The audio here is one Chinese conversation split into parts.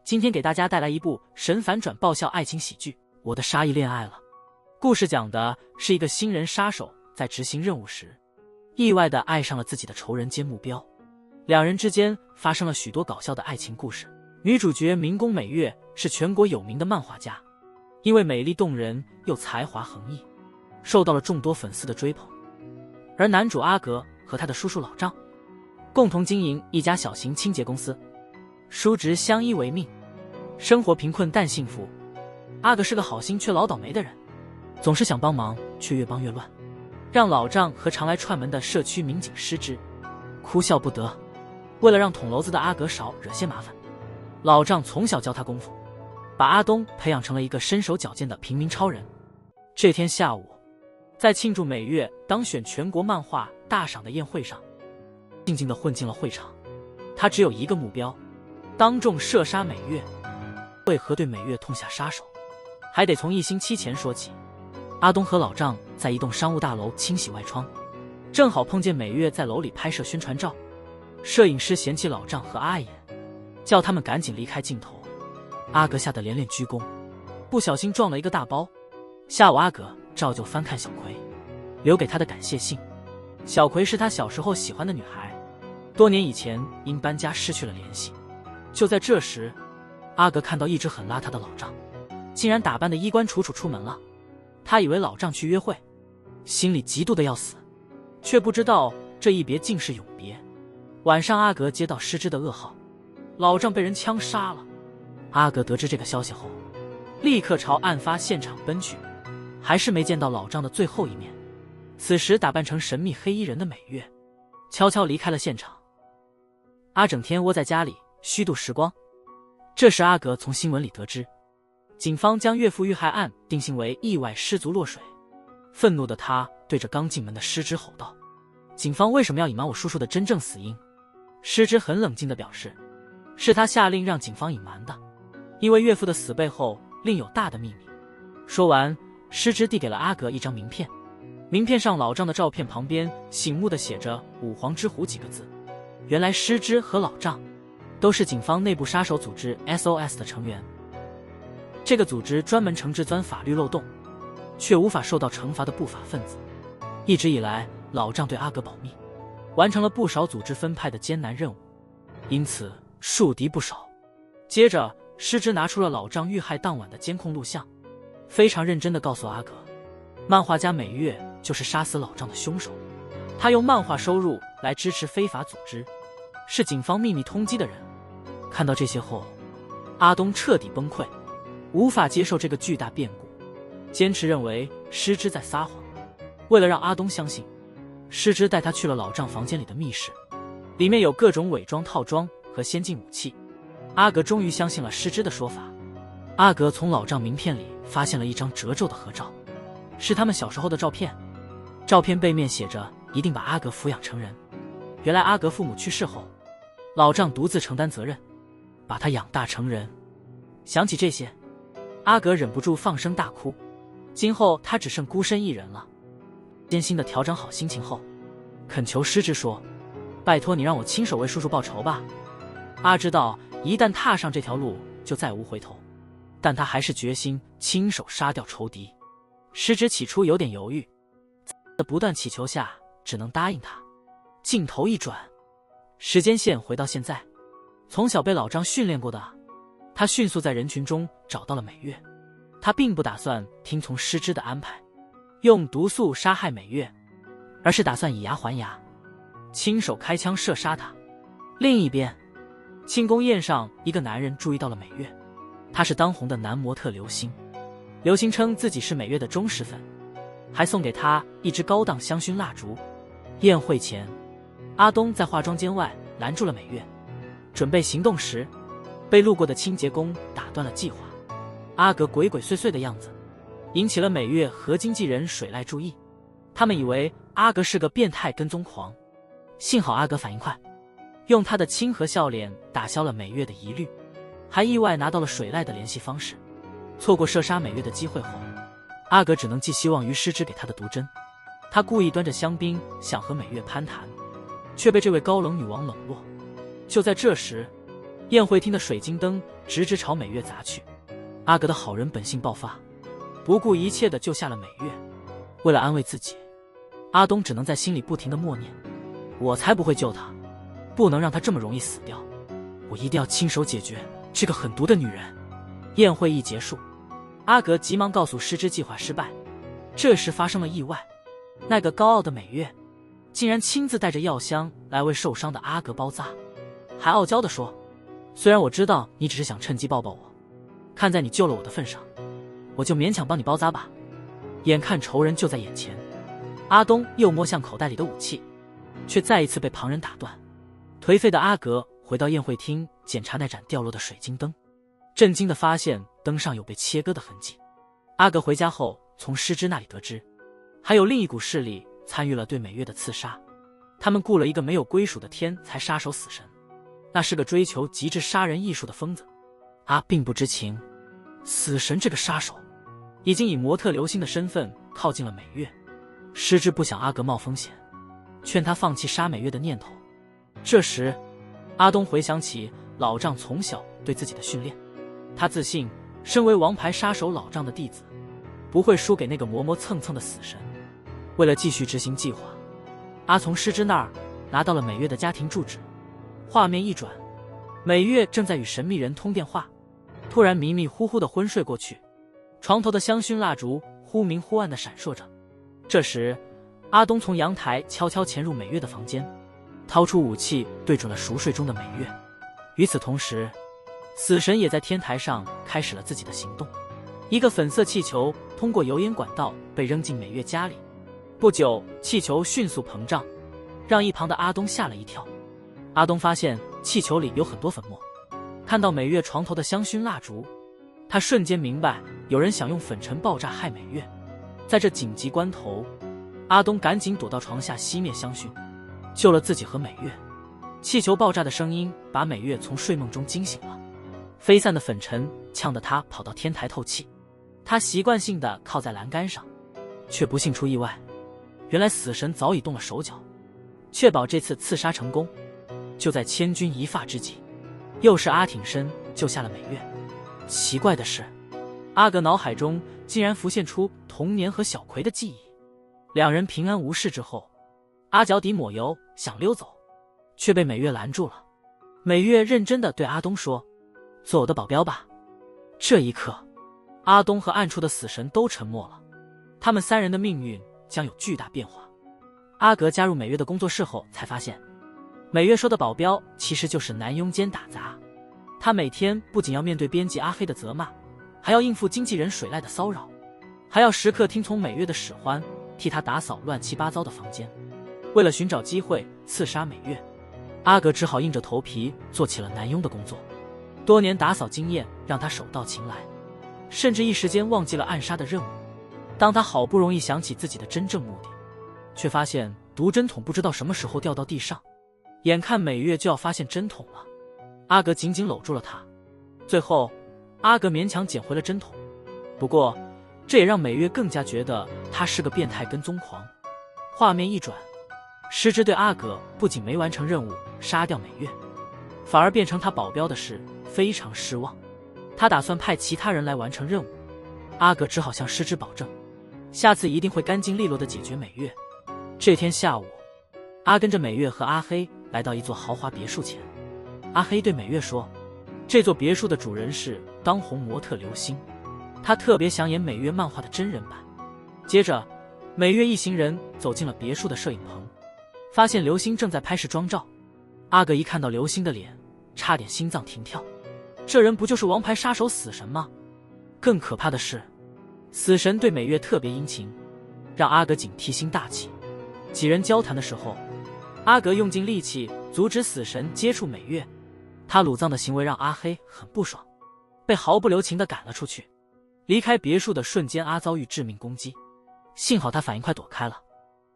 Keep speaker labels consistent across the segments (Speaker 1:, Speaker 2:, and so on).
Speaker 1: 今天给大家带来一部神反转爆笑爱情喜剧《我的杀意恋爱了》。故事讲的是一个新人杀手在执行任务时，意外地爱上了自己的仇人兼目标，两人之间发生了许多搞笑的爱情故事。女主角民宫美月是全国有名的漫画家，因为美丽动人又才华横溢，受到了众多粉丝的追捧。而男主阿格和他的叔叔老丈共同经营一家小型清洁公司，叔侄相依为命，生活贫困但幸福。阿格是个好心却老倒霉的人，总是想帮忙却越帮越乱，让老丈和常来串门的社区民警失之哭笑不得。为了让捅娄子的阿格少惹些麻烦，老丈从小教他功夫，把阿东培养成了一个身手矫健的平民超人。这天下午，在庆祝美月当选全国漫画大赏的宴会上，静静地混进了会场。他只有一个目标，当众射杀美月。为何对美月痛下杀手，还得从一星期前说起。阿东和老丈在一栋商务大楼清洗外窗，正好碰见美月在楼里拍摄宣传照。摄影师嫌弃老丈和阿言，叫他们赶紧离开镜头。阿格吓得连连鞠躬，不小心撞了一个大包。下午阿格照旧翻看小葵留给他的感谢信。小葵是他小时候喜欢的女孩，多年以前因搬家失去了联系。就在这时，阿格看到一直很邋遢的老丈竟然打扮得衣冠楚楚出门了。他以为老丈去约会，心里嫉妒的要死，却不知道这一别竟是永别。晚上阿格接到失之的噩耗，老丈被人枪杀了。阿格得知这个消息后，立刻朝案发现场奔去，还是没见到老丈的最后一面。此时打扮成神秘黑衣人的美月悄悄离开了现场。阿整天窝在家里虚度时光。这时阿格从新闻里得知，警方将岳父遇害案定性为意外失足落水。愤怒的他对着刚进门的失之吼道：警方为什么要隐瞒我叔叔的真正死因？失之很冷静地表示，是他下令让警方隐瞒的，因为岳父的死背后另有大的秘密。说完，失之递给了阿格一张名片，名片上老丈的照片旁边醒目地写着五皇之虎几个字。原来失之和老丈都是警方内部杀手组织 SOS 的成员。这个组织专门惩治钻法律漏洞却无法受到惩罚的不法分子。一直以来，老丈对阿格保密，完成了不少组织分派的艰难任务，因此树敌不少。接着失之拿出了老丈遇害当晚的监控录像，非常认真地告诉阿格，漫画家美月就是杀死老丈的凶手。他用漫画收入来支持非法组织，是警方秘密通缉的人。看到这些后，阿东彻底崩溃，无法接受这个巨大变故，坚持认为失之在撒谎。为了让阿东相信，失之带他去了老丈房间里的密室，里面有各种伪装套装和先进武器。阿格终于相信了失之的说法。阿格从老丈名片里发现了一张褶皱的合照，是他们小时候的照片。照片背面写着一定把阿格抚养成人。原来阿格父母去世后，老丈独自承担责任，把他养大成人。想起这些，阿格忍不住放声大哭。今后他只剩孤身一人了。艰辛地调整好心情后，恳求失之说：拜托你让我亲手为叔叔报仇吧。阿知道一旦踏上这条路就再无回头，但他还是决心亲手杀掉仇敌。失之起初有点犹豫，在不断祈求下只能答应他。镜头一转，时间线回到现在，从小被老丈训练过的他迅速在人群中找到了美月。他并不打算听从失之的安排，用毒素杀害美月，而是打算以牙还牙，亲手开枪射杀她。另一边，庆功宴上，一个男人注意到了美月，他是当红的男模特刘星。刘星称自己是美月的忠实粉，还送给她一支高档香薰蜡烛。宴会前，阿东在化妆间外拦住了美月，准备行动时，被路过的清洁工打断了计划。阿格鬼鬼祟祟的样子引起了美月和经纪人水濑注意，他们以为阿格是个变态跟踪狂。幸好阿格反应快，用他的亲和笑脸打消了美月的疑虑，还意外拿到了水濑的联系方式。错过射杀美月的机会后，阿格只能寄希望于失之给他的毒针。他故意端着香槟想和美月攀谈，却被这位高冷女王冷落。就在这时，宴会厅的水晶灯直直朝美月砸去。阿格的好人本性爆发，不顾一切地救下了美月。为了安慰自己，阿东只能在心里不停地默念：我才不会救她，不能让她这么容易死掉，我一定要亲手解决这个狠毒的女人。宴会一结束，阿格急忙告诉师之计划失败。这时发生了意外，那个高傲的美月竟然亲自带着药箱来为受伤的阿格包扎，还傲娇地说：虽然我知道你只是想趁机抱抱我，看在你救了我的份上，我就勉强帮你包扎吧。眼看仇人就在眼前，阿东又摸向口袋里的武器，却再一次被旁人打断。颓废的阿格回到宴会厅检查那盏掉落的水晶灯，震惊地发现灯上有被切割的痕迹。阿格回家后从师之那里得知，还有另一股势力参与了对美月的刺杀。他们雇了一个没有归属的天才杀手死神，那是个追求极致杀人艺术的疯子。阿并不知情，死神这个杀手已经以模特流星的身份靠近了美月。师之不想阿格冒风险，劝他放弃杀美月的念头。这时阿东回想起老丈从小对自己的训练，他自信身为王牌杀手老丈的弟子，不会输给那个磨磨蹭蹭的死神。为了继续执行计划，阿从师之那儿拿到了美月的家庭住址。画面一转，美月正在与神秘人通电话，突然迷迷糊糊地昏睡过去，床头的香薰蜡烛忽明忽暗地闪烁着。这时阿东从阳台悄悄潜入美月的房间，掏出武器对准了熟睡中的美月。与此同时，死神也在天台上开始了自己的行动。一个粉色气球通过油烟管道被扔进美月家里，不久气球迅速膨胀，让一旁的阿东吓了一跳。阿东发现气球里有很多粉末，看到美月床头的香薰蜡烛，他瞬间明白有人想用粉尘爆炸害美月。在这紧急关头，阿东赶紧躲到床下熄灭香薰，救了自己和美月。气球爆炸的声音把美月从睡梦中惊醒了，飞散的粉尘呛得他跑到天台透气。他习惯性地靠在栏杆上，却不幸出意外。原来死神早已动了手脚，确保这次刺杀成功。就在千钧一发之际，又是阿挺身救下了美月。奇怪的是，阿格脑海中竟然浮现出童年和小葵的记忆。两人平安无事之后，阿脚底抹油想溜走，却被美月拦住了。美月认真地对阿东说：做我的保镖吧。这一刻，阿东和暗处的死神都沉默了，他们三人的命运将有巨大变化。阿格加入美月的工作室后才发现，美月说的保镖其实就是男佣兼打杂。他每天不仅要面对编辑阿黑的责骂，还要应付经纪人水濑的骚扰，还要时刻听从美月的使唤，替他打扫乱七八糟的房间。为了寻找机会刺杀美月，阿格只好硬着头皮做起了男佣的工作。多年打扫经验让他手到擒来，甚至一时间忘记了暗杀的任务。当他好不容易想起自己的真正目的，却发现毒针筒不知道什么时候掉到地上，眼看美月就要发现针筒了，阿格紧紧搂住了他。最后阿格勉强捡回了针筒，不过这也让美月更加觉得他是个变态跟踪狂。画面一转，师之对阿格不仅没完成任务杀掉美月，反而变成他保镖的事非常失望。他打算派其他人来完成任务。阿格只好向师之保证，下次一定会干净利落地解决美月。这天下午，阿跟着美月和阿黑来到一座豪华别墅前。阿黑对美月说，这座别墅的主人是当红模特流星，他特别想演美月漫画的真人版。接着美月一行人走进了别墅的摄影棚，发现流星正在拍摄妆照。阿格一看到流星的脸，差点心脏停跳，这人不就是王牌杀手死神吗？更可怕的是，死神对美月特别殷勤，让阿格警惕心大起。几人交谈的时候，阿格用尽力气阻止死神接触美月，他鲁藏的行为让阿黑很不爽，被毫不留情地赶了出去。离开别墅的瞬间，阿遭遇致命攻击，幸好他反应快躲开了。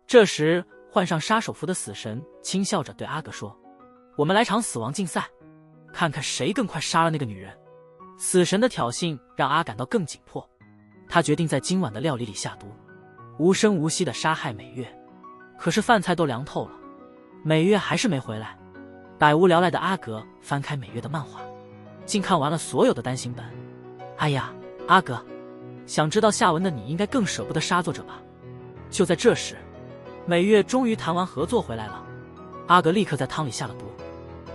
Speaker 1: 这时换上杀手服的死神轻笑着对阿格说，我们来场死亡竞赛，看看谁更快杀了那个女人。死神的挑衅让阿感到更紧迫，他决定在今晚的料理里下毒，无声无息地杀害美月。可是饭菜都凉透了，美月还是没回来。百无聊赖的阿格翻开美月的漫画，竟看完了所有的单行本。哎呀，阿哥，想知道下文的你应该更舍不得杀作者吧？就在这时，美月终于谈完合作回来了。阿格立刻在汤里下了毒，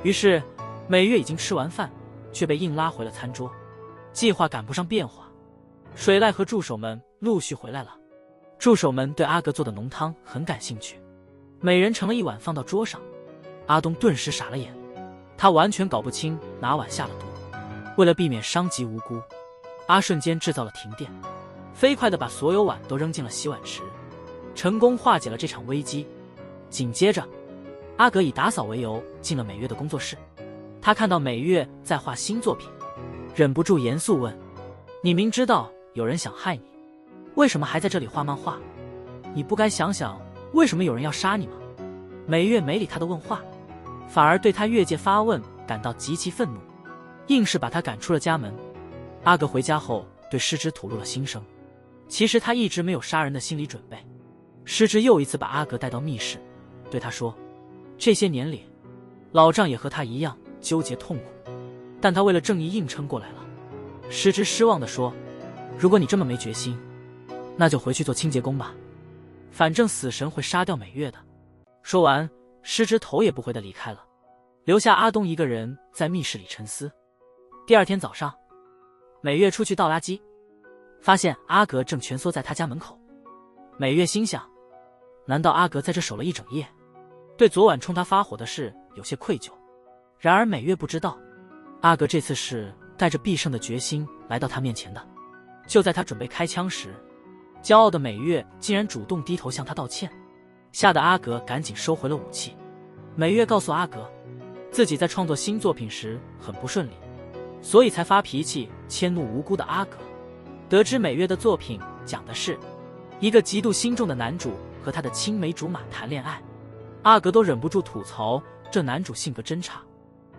Speaker 1: 于是美月已经吃完饭，却被硬拉回了餐桌。计划赶不上变化，水濑和助手们陆续回来了。助手们对阿格做的浓汤很感兴趣，每人盛了一碗放到桌上。阿东顿时傻了眼，他完全搞不清哪碗下了毒。为了避免伤及无辜，阿瞬间制造了停电，飞快地把所有碗都扔进了洗碗池，成功化解了这场危机。紧接着，阿格以打扫为由进了美月的工作室。他看到美月在画新作品，忍不住严肃问：“你明知道有人想害你，为什么还在这里画漫画？你不该想想为什么有人要杀你吗？”美月没理他的问话，反而对他越界发问感到极其愤怒，硬是把他赶出了家门。阿格回家后对师之吐露了心声，其实他一直没有杀人的心理准备。师之又一次把阿格带到密室，对他说：“这些年里，老丈也和他一样纠结痛苦，但他为了正义硬撑过来了。”师之失望地说：“如果你这么没决心，那就回去做清洁工吧，反正死神会杀掉美月的。”说完，师之头也不回地离开了，留下阿东一个人在密室里沉思。第二天早上，美月出去倒垃圾，发现阿格正蜷缩在他家门口。美月心想，难道阿格在这守了一整夜？对昨晚冲他发火的事有些愧疚。然而美月不知道，阿格这次是带着必胜的决心来到他面前的。就在他准备开枪时，骄傲的美月竟然主动低头向他道歉，吓得阿格赶紧收回了武器。美月告诉阿格，自己在创作新作品时很不顺利，所以才发脾气迁怒无辜的阿格。得知美月的作品讲的是一个极度心重的男主和他的青梅竹马谈恋爱，阿格都忍不住吐槽这男主性格真差，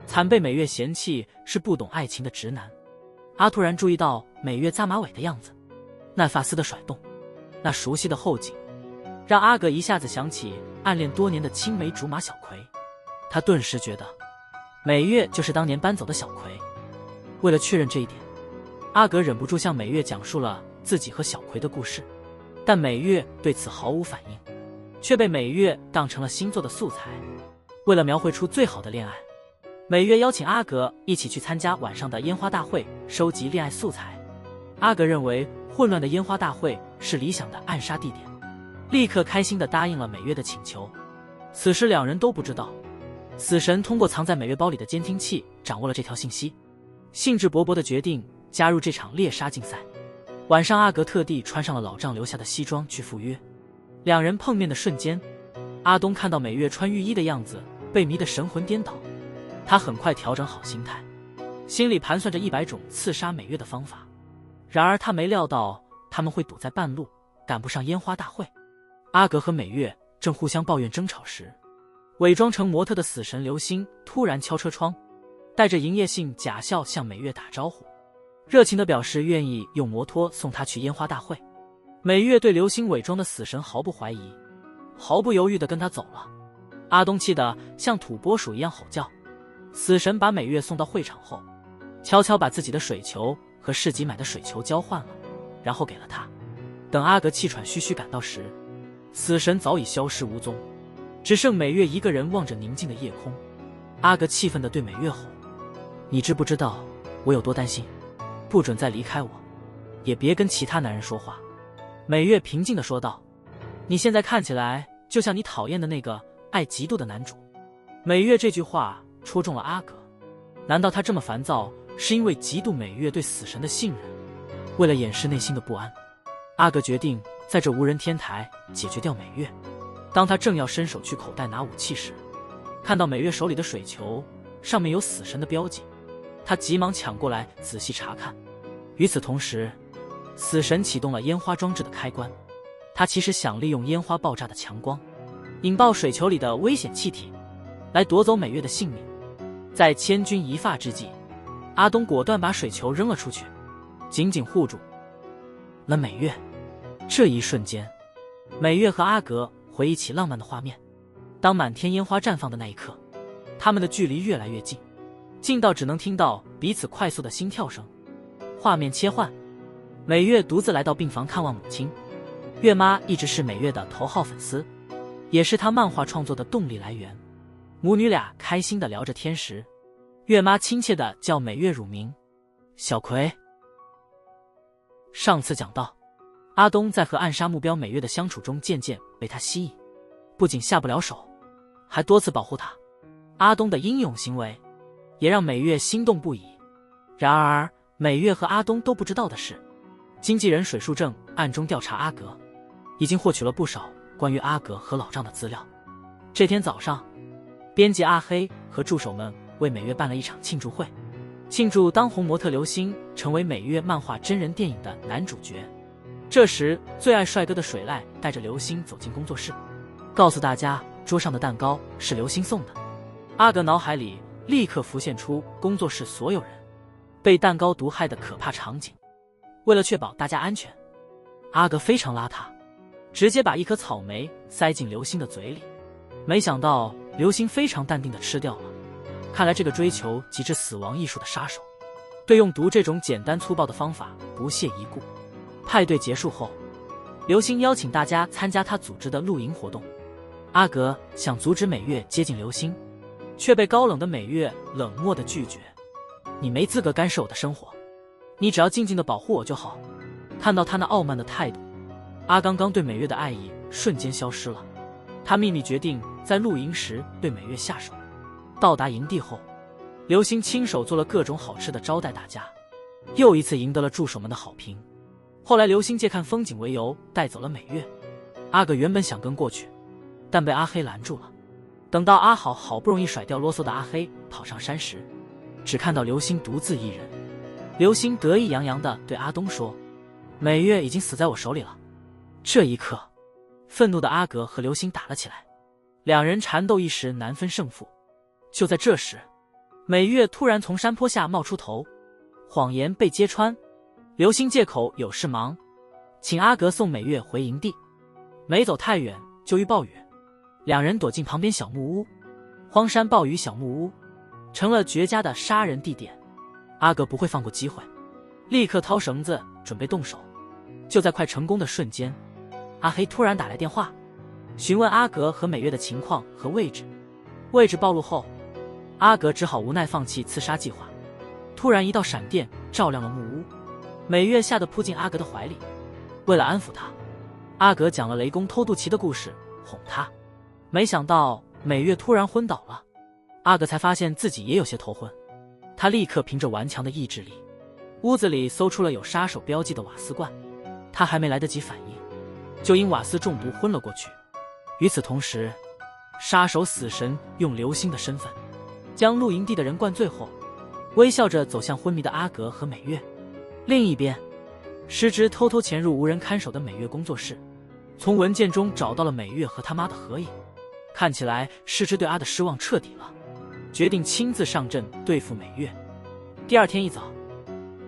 Speaker 1: 惨被美月嫌弃是不懂爱情的直男。阿突然注意到美月扎马尾的样子，那发丝的甩动，那熟悉的后颈，让阿格一下子想起暗恋多年的青梅竹马小葵。他顿时觉得美月就是当年搬走的小葵。为了确认这一点，阿格忍不住向美月讲述了自己和小葵的故事，但美月对此毫无反应，却被美月当成了新作的素材。为了描绘出最好的恋爱，美月邀请阿格一起去参加晚上的烟花大会，收集恋爱素材。阿格认为混乱的烟花大会是理想的暗杀地点，立刻开心地答应了美月的请求。此时两人都不知道，死神通过藏在美月包里的监听器掌握了这条信息，兴致勃勃地决定加入这场猎杀竞赛。晚上，阿格特地穿上了老丈留下的西装去赴约。两人碰面的瞬间，阿东看到美月穿浴衣的样子，被迷得神魂颠倒。他很快调整好心态，心里盘算着100种刺杀美月的方法。然而他没料到他们会堵在半路，赶不上烟花大会。阿格和美月正互相抱怨争吵时，伪装成模特的死神流星突然敲车窗，带着营业性假笑向美月打招呼，热情地表示愿意用摩托送她去烟花大会。美月对流星伪装的死神毫不怀疑，毫不犹豫地跟他走了。阿东气得像土拨鼠一样吼叫。死神把美月送到会场后，悄悄把自己的水球和市集买的水球交换了，然后给了他。等阿格气喘吁吁赶到时，死神早已消失无踪，只剩美月一个人望着宁静的夜空。阿格气愤地对美月吼：“你知不知道我有多担心？不准再离开我，也别跟其他男人说话。”美月平静地说道：“你现在看起来就像你讨厌的那个爱嫉妒的男主。”美月这句话戳中了阿格，难道他这么烦躁是因为嫉妒美月对死神的信任？为了掩饰内心的不安，阿格决定在这无人天台解决掉美月。当他正要伸手去口袋拿武器时，看到美月手里的水球上面有死神的标记，他急忙抢过来仔细查看。与此同时，死神启动了烟花装置的开关，他其实想利用烟花爆炸的强光，引爆水球里的危险气体，来夺走美月的性命。在千钧一发之际，阿东果断把水球扔了出去，紧紧护住了美月。这一瞬间，美月和阿格回忆起浪漫的画面。当满天烟花绽放的那一刻，他们的距离越来越近。近到只能听到彼此快速的心跳声。画面切换，美月独自来到病房看望母亲。月妈一直是美月的头号粉丝，也是她漫画创作的动力来源。母女俩开心地聊着天时，月妈亲切地叫美月乳名小葵。上次讲到，阿东在和暗杀目标美月的相处中渐渐被她吸引，不仅下不了手，还多次保护她。阿东的英勇行为也让美月心动不已。然而美月和阿东都不知道的是，经纪人水树正暗中调查阿格，已经获取了不少关于阿格和老丈的资料。这天早上，编辑阿黑和助手们为美月办了一场庆祝会，庆祝当红模特刘星成为美月漫画真人电影的男主角。这时最爱帅哥的水濑带着刘星走进工作室，告诉大家桌上的蛋糕是刘星送的。阿格脑海里立刻浮现出工作室所有人被蛋糕毒害的可怕场景。为了确保大家安全，阿格非常邋遢，直接把一颗草莓塞进刘星的嘴里。没想到刘星非常淡定地吃掉了。看来这个追求极致死亡艺术的杀手，对用毒这种简单粗暴的方法不屑一顾。派对结束后，刘星邀请大家参加他组织的露营活动。阿格想阻止美月接近刘星，却被高冷的美月冷漠地拒绝。你没资格干涉我的生活，你只要静静地保护我就好。看到他那傲慢的态度，阿刚刚对美月的爱意瞬间消失了。他秘密决定在露营时对美月下手。到达营地后，刘星亲手做了各种好吃的招待大家，又一次赢得了助手们的好评。后来刘星借看风景为由带走了美月。阿格原本想跟过去，但被阿黑拦住了。等到阿好好不容易甩掉啰嗦的阿黑跑上山时，只看到刘星独自一人。刘星得意洋洋地对阿东说，美月已经死在我手里了。这一刻，愤怒的阿格和刘星打了起来，两人缠斗一时难分胜负。就在这时，美月突然从山坡下冒出头，谎言被揭穿。刘星借口有事忙，请阿格送美月回营地。没走太远就遇暴雨，两人躲进旁边小木屋。荒山暴雨小木屋成了绝佳的杀人地点。阿格不会放过机会，立刻掏绳子准备动手。就在快成功的瞬间，阿黑突然打来电话，询问阿格和美月的情况和位置。位置暴露后，阿格只好无奈放弃刺杀计划。突然一道闪电照亮了木屋，美月吓得扑进阿格的怀里。为了安抚他，阿格讲了雷公偷渡奇的故事哄他。没想到美月突然昏倒了，阿格才发现自己也有些头昏。他立刻凭着顽强的意志力，屋子里搜出了有杀手标记的瓦斯罐。他还没来得及反应，就因瓦斯中毒昏了过去。与此同时，杀手死神用刘星的身份将露营地的人灌醉后，微笑着走向昏迷的阿格和美月。另一边，失之偷偷潜入无人看守的美月工作室，从文件中找到了美月和他妈的合影。看起来失之对阿的失望彻底了，决定亲自上阵对付美月。第二天一早，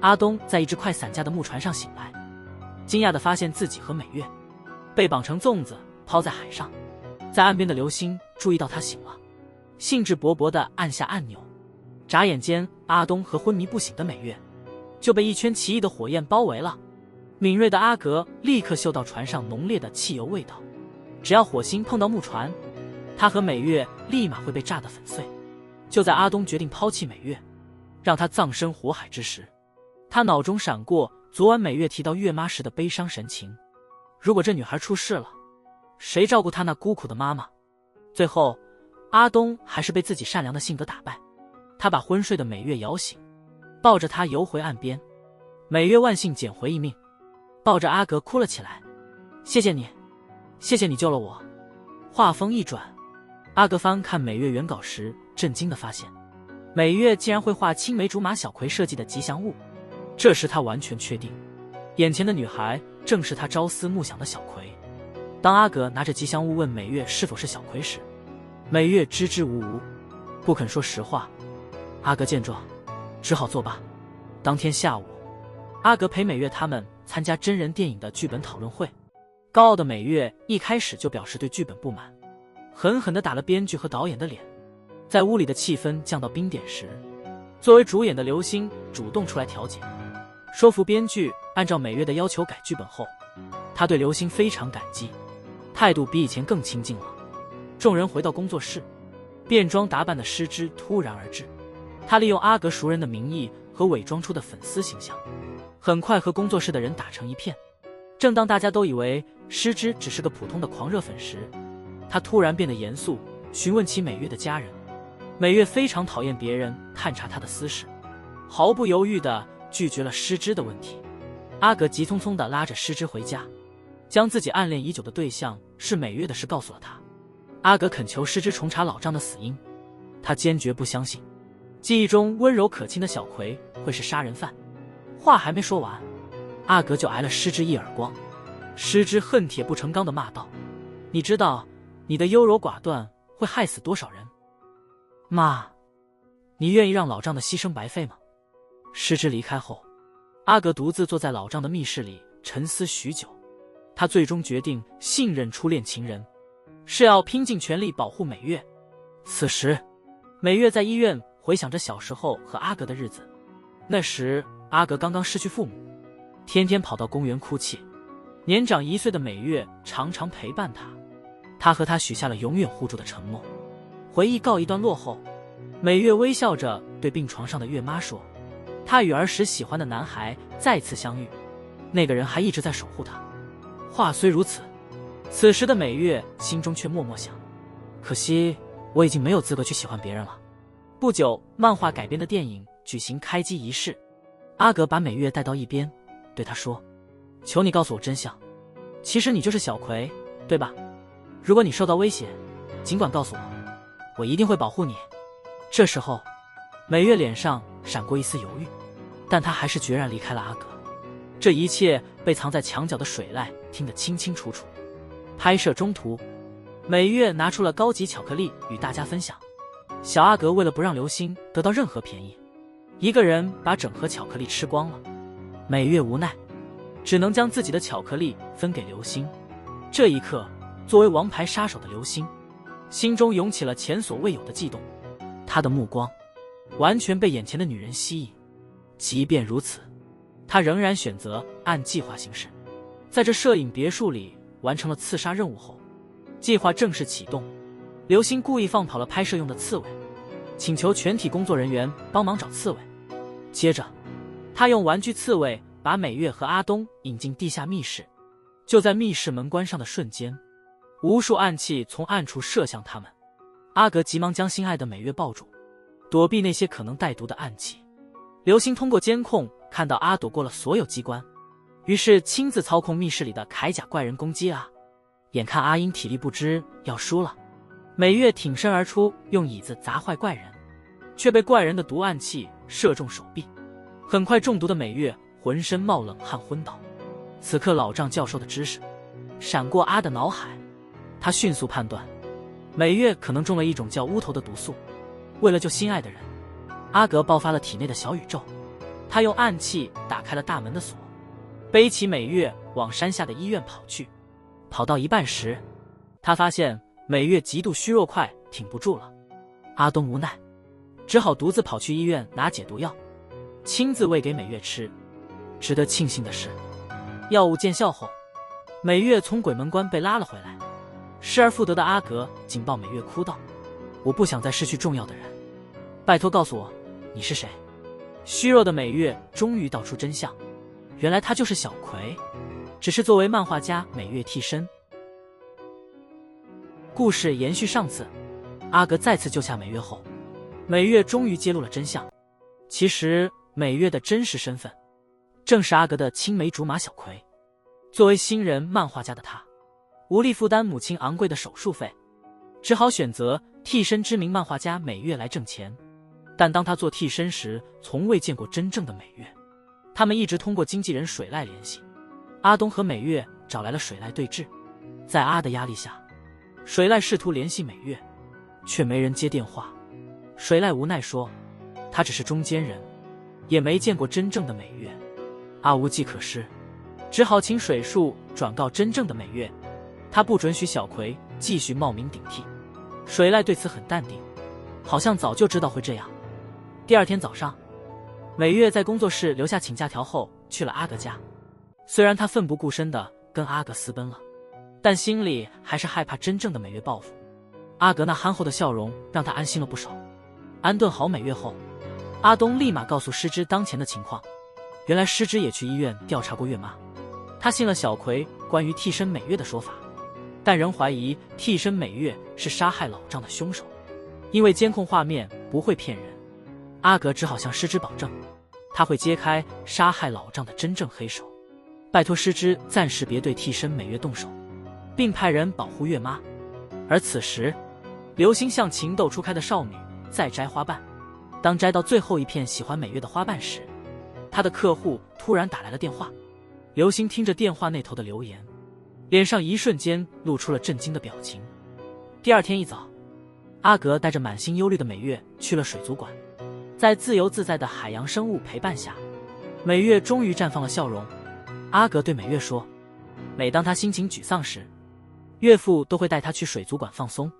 Speaker 1: 阿东在一只快散架的木船上醒来，惊讶地发现自己和美月被绑成粽子抛在海上。在岸边的刘星注意到他醒了，兴致勃勃地按下按钮。眨眼间，阿东和昏迷不醒的美月就被一圈奇异的火焰包围了。敏锐的阿格立刻嗅到船上浓烈的汽油味道，只要火星碰到木船，他和美月立马会被炸得粉碎。就在阿东决定抛弃美月，让她葬身火海之时，他脑中闪过昨晚美月提到月妈时的悲伤神情。如果这女孩出事了，谁照顾她那孤苦的妈妈？最后，阿东还是被自己善良的性格打败。他把昏睡的美月摇醒，抱着她游回岸边。美月万幸捡回一命，抱着阿格哭了起来。谢谢你，谢谢你救了我。话锋一转，阿格翻看美月原稿时，震惊地发现美月竟然会画青梅竹马小葵设计的吉祥物。这时他完全确定，眼前的女孩正是他朝思暮想的小葵。当阿格拿着吉祥物问美月是否是小葵时，美月支支吾吾，不肯说实话。阿格见状，只好作罢。当天下午，阿格陪美月他们参加真人电影的剧本讨论会。高傲的美月一开始就表示对剧本不满，狠狠地打了编剧和导演的脸。在屋里的气氛降到冰点时，作为主演的刘星主动出来调解，说服编剧按照美月的要求改剧本后，他对刘星非常感激，态度比以前更亲近了。众人回到工作室，变装打扮的诗织突然而至，他利用阿格熟人的名义和伪装出的粉丝形象，很快和工作室的人打成一片。正当大家都以为诗织只是个普通的狂热粉时，他突然变得严肃，询问起美月的家人。美月非常讨厌别人探查她的私事，毫不犹豫地拒绝了诗织的问题。阿格急匆匆地拉着诗织回家，将自己暗恋已久的对象是美月的事告诉了他。阿格恳求诗织重查老丈的死因，他坚决不相信记忆中温柔可亲的小葵会是杀人犯。话还没说完，阿格就挨了诗织一耳光。诗织恨铁不成钢地骂道：“你知道你的优柔寡断会害死多少人？妈，你愿意让老丈的牺牲白费吗？”诗织离开后，阿格独自坐在老丈的密室里沉思许久。他最终决定信任初恋情人，是要拼尽全力保护美月。此时，美月在医院回想着小时候和阿格的日子。那时阿格刚刚失去父母，天天跑到公园哭泣。年长1岁的美月常常陪伴他，他和他许下了永远互助的承诺。回忆告一段落后，美月微笑着对病床上的月妈说，她与儿时喜欢的男孩再次相遇，那个人还一直在守护她。话虽如此，此时的美月心中却默默想，可惜我已经没有资格去喜欢别人了。不久，漫画改编的电影举行开机仪式，阿格把美月带到一边，对她说，求你告诉我真相，其实你就是小葵，对吧？如果你受到威胁，尽管告诉我，我一定会保护你。这时候，美月脸上闪过一丝犹豫，但她还是决然离开了阿格。这一切被藏在墙角的水濑听得清清楚楚。拍摄中途，美月拿出了高级巧克力与大家分享。小阿格为了不让刘星得到任何便宜，一个人把整盒巧克力吃光了。美月无奈，只能将自己的巧克力分给刘星。这一刻，作为王牌杀手的刘星心中涌起了前所未有的悸动，他的目光完全被眼前的女人吸引。即便如此，他仍然选择按计划行事。在这摄影别墅里完成了刺杀任务后，计划正式启动。刘星故意放跑了拍摄用的刺猬，请求全体工作人员帮忙找刺猬。接着，他用玩具刺猬把美月和阿东引进地下密室。就在密室门关上的瞬间，无数暗器从暗处射向他们。阿格急忙将心爱的美月抱住，躲避那些可能带毒的暗器。刘星通过监控看到阿躲过了所有机关，于是亲自操控密室里的铠甲怪人攻击阿。眼看阿英体力不支要输了，美月挺身而出，用椅子砸坏怪人，却被怪人的毒暗器射中手臂。很快中毒的美月浑身冒冷汗昏倒。此刻老丈教授的知识闪过阿的脑海，他迅速判断美月可能中了一种叫乌头的毒素。为了救心爱的人，阿格爆发了体内的小宇宙，他用暗器打开了大门的锁，背起美月往山下的医院跑去。跑到一半时，他发现美月极度虚弱，快挺不住了。阿东无奈，只好独自跑去医院拿解毒药，亲自喂给美月吃。值得庆幸的是，药物见效后，美月从鬼门关被拉了回来。失而复得的阿格紧抱美月哭道，我不想再失去重要的人，拜托告诉我你是谁。虚弱的美月终于道出真相，原来她就是小葵，只是作为漫画家美月替身。故事延续上次，阿格再次救下美月后，美月终于揭露了真相。其实美月的真实身份正是阿格的青梅竹马小葵。作为新人漫画家的他，无力负担母亲昂贵的手术费，只好选择替身知名漫画家美月来挣钱。但当他做替身时，从未见过真正的美月。他们一直通过经纪人水濑联系，阿东和美月找来了水濑对峙。在阿的压力下，水濑试图联系美月，却没人接电话。水濑无奈说，他只是中间人，也没见过真正的美月。阿无计可施，只好请水树转告真正的美月，他不准许小葵继续冒名顶替。水濑对此很淡定，好像早就知道会这样。第二天早上，美月在工作室留下请假条后去了阿格家。虽然她奋不顾身地跟阿格私奔了，但心里还是害怕真正的美月报复。阿格那憨厚的笑容让她安心了不少。安顿好美月后，阿东立马告诉师之当前的情况。原来师之也去医院调查过月妈，他信了小葵关于替身美月的说法，但仍怀疑替身美月是杀害老丈的凶手，因为监控画面不会骗人。阿格只好向师之保证，他会揭开杀害老丈的真正黑手，拜托师之暂时别对替身美月动手，并派人保护月妈。而此时，流星像情窦初开的少女在摘花瓣，当摘到最后一片喜欢美月的花瓣时，她的客户突然打来了电话。流星听着电话那头的留言，脸上一瞬间露出了震惊的表情。第二天一早，阿格带着满心忧虑的美月去了水族馆。在自由自在的海洋生物陪伴下，美月终于绽放了笑容。阿格对美月说，每当她心情沮丧时，岳父都会带她去水族馆放松，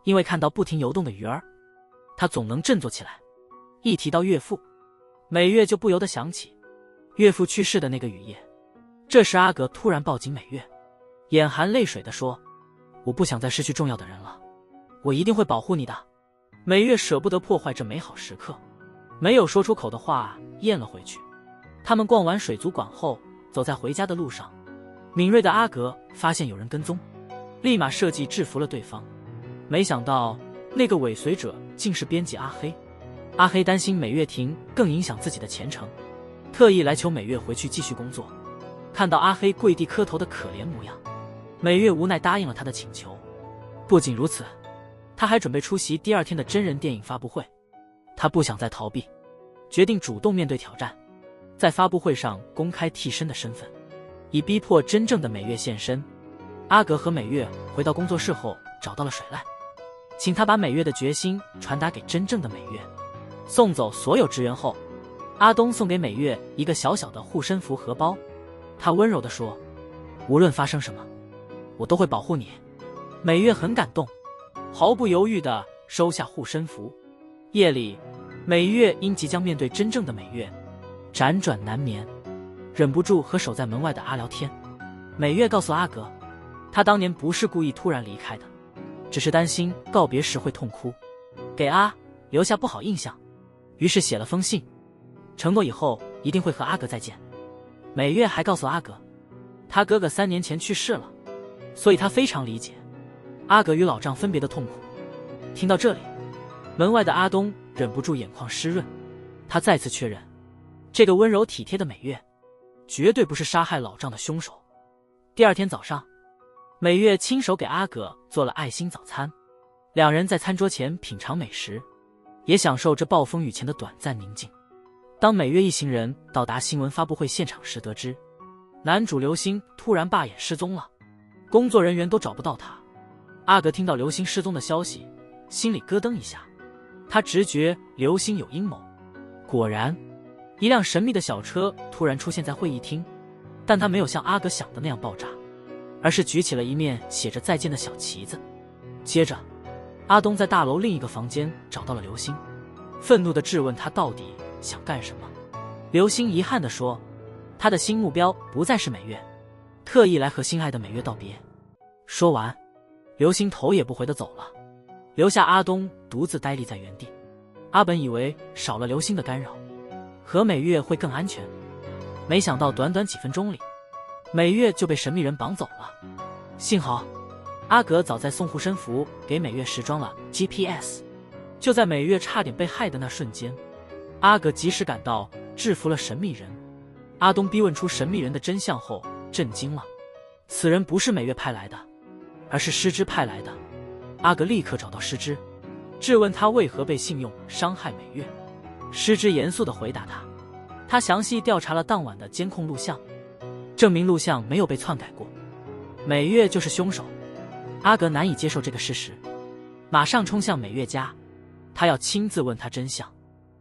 Speaker 1: 因为看到不停游动的鱼儿，她总能振作起来。一提到岳父，美月就不由得想起岳父去世的那个雨夜。这时阿格突然抱紧美月，眼含泪水地说，我不想再失去重要的人了，我一定会保护你的。美月舍不得破坏这美好时刻，没有说出口的话咽了回去。他们逛完水族馆后，走在回家的路上，敏锐的阿格发现有人跟踪，立马设计制服了对方。没想到那个尾随者竟是编辑阿黑。阿黑担心美月停更影响自己的前程，特意来求美月回去继续工作。看到阿黑跪地磕头的可怜模样，美月无奈答应了他的请求。不仅如此，他还准备出席第二天的真人电影发布会。他不想再逃避，决定主动面对挑战，在发布会上公开替身的身份，以逼迫真正的美月现身。阿格和美月回到工作室后，找到了水濑，请他把美月的决心传达给真正的美月。送走所有职员后，阿东送给美月一个小小的护身符荷包，他温柔地说，无论发生什么，我都会保护你。美月很感动，毫不犹豫地收下护身符。夜里，美月因即将面对真正的美月，辗转难眠，忍不住和守在门外的阿聊天。美月告诉阿格，她当年不是故意突然离开的，只是担心告别时会痛哭，给阿留下不好印象，于是写了封信，承诺以后一定会和阿格再见。美月还告诉阿格，他哥哥3年前去世了，所以他非常理解阿格与老丈分别的痛苦。听到这里，门外的阿东忍不住眼眶湿润，他再次确认，这个温柔体贴的美月绝对不是杀害老丈的凶手。第二天早上，美月亲手给阿格做了爱心早餐，两人在餐桌前品尝美食，也享受这暴风雨前的短暂宁静。当美月一行人到达新闻发布会现场时，得知男主流星突然罢演失踪了，工作人员都找不到他。阿格听到流星失踪的消息，心里咯噔一下，他直觉流星有阴谋。果然，一辆神秘的小车突然出现在会议厅，但他没有像阿格想的那样爆炸，而是举起了一面写着再见的小旗子。接着，阿东在大楼另一个房间找到了流星，愤怒地质问他到底想干什么。流星遗憾地说，他的新目标不再是美月，特意来和心爱的美月道别。说完，流星头也不回地走了，留下阿东独自呆立在原地。阿本以为少了流星的干扰，和美月会更安全，没想到短短几分钟里，美月就被神秘人绑走了。幸好阿格早在送护身符给美月时装了 GPS， 就在美月差点被害的那瞬间，阿格及时赶到，制服了神秘人。阿东逼问出神秘人的真相后震惊了，此人不是美月派来的，而是师之派来的。阿格立刻找到师之，质问他为何被信用伤害美月。师之严肃地回答他详细调查了当晚的监控录像，证明录像没有被篡改过，美月就是凶手。阿格难以接受这个事实，马上冲向美月家，他要亲自问她真相。